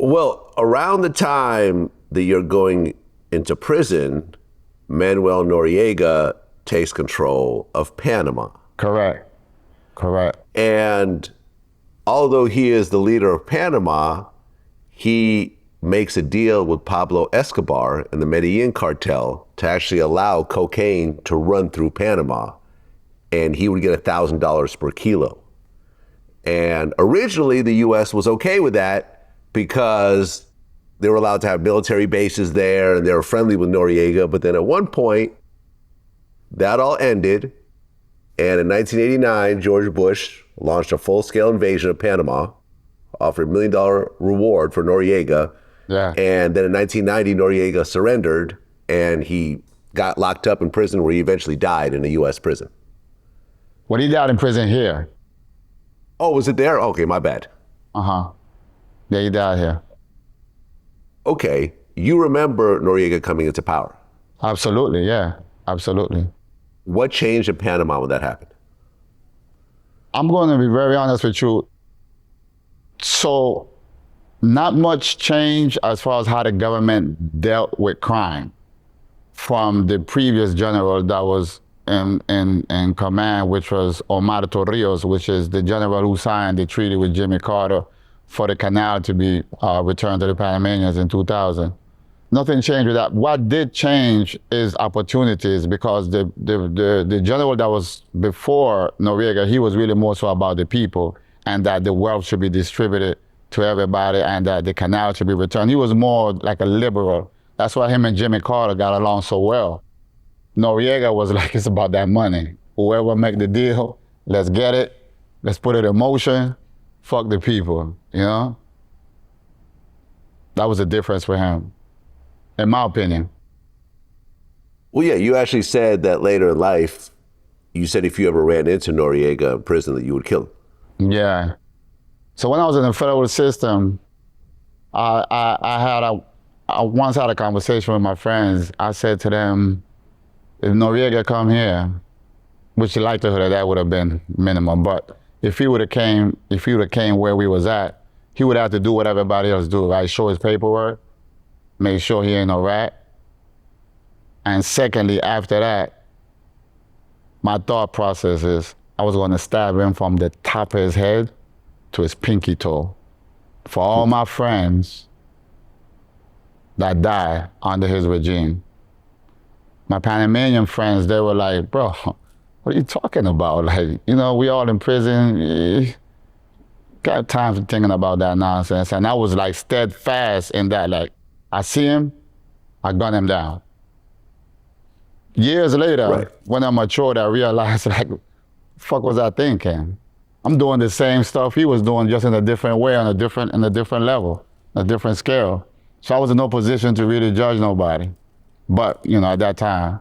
Well, around the time that you're going into prison, Manuel Noriega takes control of Panama. Correct. And although he is the leader of Panama, he makes a deal with Pablo Escobar and the Medellín Cartel to actually allow cocaine to run through Panama, and he would get $1,000 per kilo. And originally the US was okay with that because they were allowed to have military bases there and they were friendly with Noriega. But then at one point, that all ended. And in 1989, George Bush launched a full-scale invasion of Panama, offered $1 million reward for Noriega. Yeah. And then in 1990, Noriega surrendered and he got locked up in prison where he eventually died in a US prison. Well, he died in prison here. Oh, was it there? Okay, my bad. Yeah, he died here. Okay, you remember Noriega coming into power? Absolutely, yeah, absolutely. What changed in Panama when that happened? I'm going to be very honest with you. So, not much change as far as how the government dealt with crime from the previous general that was in command, which was Omar Torrijos, which is the general who signed the treaty with Jimmy Carter for the canal to be returned to the Panamanians in 2000. Nothing changed with that. What did change is opportunities, because the general that was before Noriega, he was really more so about the people and that the wealth should be distributed to everybody and that the canal should be returned. He was more like a liberal. That's why him and Jimmy Carter got along so well. Noriega was like, it's about that money. Whoever make the deal, let's get it, let's put it in motion, fuck the people, you know? That was the difference for him, in my opinion. Well, yeah, you actually said that later in life, you said if you ever ran into Noriega in prison that you would kill him. Yeah. So when I was in the federal system, I once had a conversation with my friends. I said to them, if Noriega come here, which the likelihood of that would have been minimum, but if he would have came where we was at, he would have to do what everybody else do, right? Show his paperwork, make sure he ain't no rat. And secondly, after that, my thought process is I was going to stab him from the top of his head to his pinky toe. For all my friends that died under his regime. My Panamanian friends, they were like, bro, what are you talking about? Like, you know, we all in prison. Got time for thinking about that nonsense. And I was like steadfast in that, like, I see him, I gun him down. Years later, right, when I matured, I realized, like, fuck was I thinking? I'm doing the same stuff he was doing, just in a different way, on a different level, a different scale. So I was in no position to really judge nobody. But, you know, at that time,